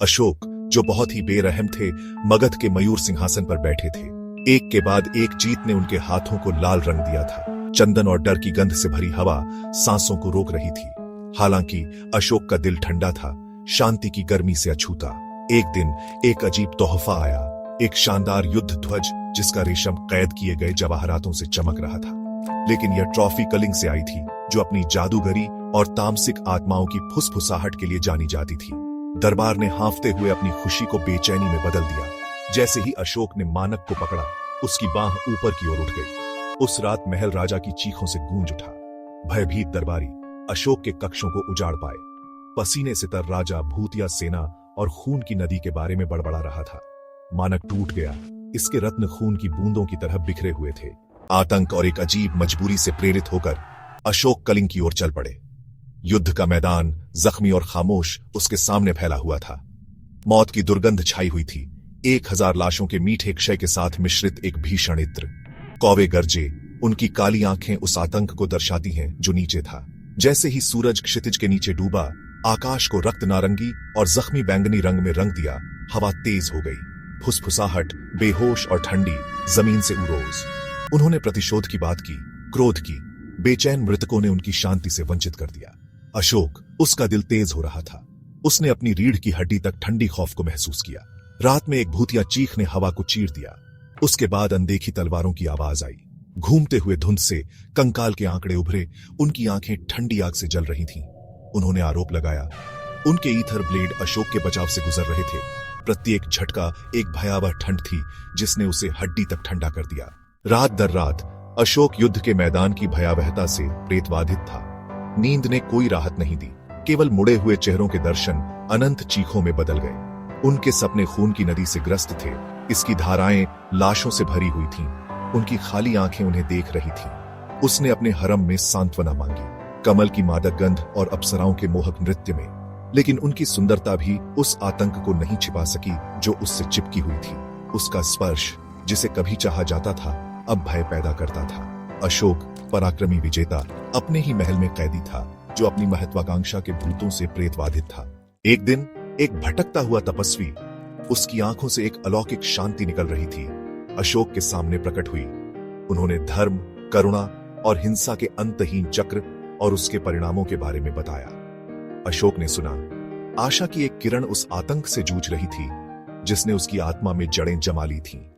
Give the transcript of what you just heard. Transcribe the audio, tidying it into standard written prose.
अशोक, जो बहुत ही बेरहम थे, मगध के मयूर सिंहासन पर बैठे थे। एक के बाद एक जीत ने उनके हाथों को लाल रंग दिया था। चंदन और डर की गंध से भरी हवा सांसों को रोक रही थी। हालांकि अशोक का दिल ठंडा था, शांति की गर्मी से अछूता। एक दिन एक अजीब तोहफा आया, एक शानदार युद्ध ध्वज जिसका रेशम कैद किए गए जवाहरातों से चमक रहा था। लेकिन यह ट्रॉफी कलिंग से आई थी, जो अपनी जादूगरी और तामसिक आत्माओं की फुसफुसाहट के लिए जानी जाती थी। दरबार ने हांफते हुए अपनी खुशी को बेचैनी में बदल दिया। जैसे ही अशोक ने मानक को पकड़ा, उसकी बांह ऊपर की ओर उठ गई। उस रात महल राजा की चीखों से गूंज उठा। भयभीत दरबारी अशोक के कक्षों को उजाड़ पाए। पसीने से तर राजा भूतिया सेना और खून की नदी के बारे में बड़बड़ा रहा था। मानक टूट गया, इसके रत्न खून की बूंदों की तरह बिखरे हुए थे। आतंक और एक अजीब मजबूरी से प्रेरित होकर अशोक कलिंग की ओर चल पड़े। युद्ध का मैदान जख्मी और खामोश उसके सामने फैला हुआ था। मौत की दुर्गंध छाई हुई थी। 1000 लाशों के मीठे क्षय के साथ मिश्रित एक भीषण इत्र। कौवे गरजे, उनकी काली आंखें उस आतंक को दर्शाती हैं जो नीचे था। जैसे ही सूरज क्षितिज के नीचे डूबा, आकाश को रक्त नारंगी और जख्मी बैंगनी रंग में रंग दिया। हवा तेज हो गई, फुसफुसाहट बेहोश और ठंडी जमीन से उरोज। उन्होंने प्रतिशोध की बात की, क्रोध की। बेचैन मृतकों ने उनकी शांति से वंचित कर दिया। अशोक, उसका दिल तेज हो रहा था। उसने अपनी रीढ़ की हड्डी तक ठंडी खौफ को महसूस किया। रात में एक भूतिया चीख ने हवा को चीर दिया। उसके बाद अनदेखी तलवारों की आवाज आई। घूमते हुए धुंध से कंकाल के आंकड़े उभरे, उनकी आंखें ठंडी आग से जल रही थीं। उन्होंने आरोप लगाया, उनके ईथर ब्लेड अशोक के बचाव से गुजर रहे थे। प्रत्येक झटका एक भयावह ठंड थी, जिसने उसे हड्डी तक ठंडा कर दिया। रात दर रात अशोक युद्ध के मैदान की भयावहता से प्रेतबाधित था। नींद ने कोई राहत नहीं दी। केवल मुड़े हुए चेहरों के दर्शन अनंत चीखों में बदल गए। उनके सपने खून की नदी से ग्रस्त थे। इसकी धाराएं लाशों से भरी हुई थीं। उनकी खाली आंखें उन्हें देख रही थीं। उसने अपने हरम में सांत्वना मांगी, कमल की मादक गंध और अप्सराओं के मोहक नृत्य में। लेकिन उनकी सुंदरता भी उस आतंक को नहीं छिपा सकी जो उससे चिपकी हुई थी। उसका स्पर्श, जिसे कभी चाहा जाता था, अब भय पैदा करता था। अशोक, पराक्रमी विजेता, अपने ही महल में कैदी था, जो अपनी महत्वाकांक्षा के भूतों से प्रेतबाधित था। एक दिन एक भटकता हुआ तपस्वी, उसकी आंखों से एक अलौकिक शांति निकल रही थी, अशोक के सामने प्रकट हुई। उन्होंने धर्म, करुणा और हिंसा के अंतहीन चक्र और उसके परिणामों के बारे में बताया। अशोक ने सुना, आशा की एक किरण उस आतंक से जूझ रही थी, जिसने उसकी आत्मा में जड़ें जमा ली थीं।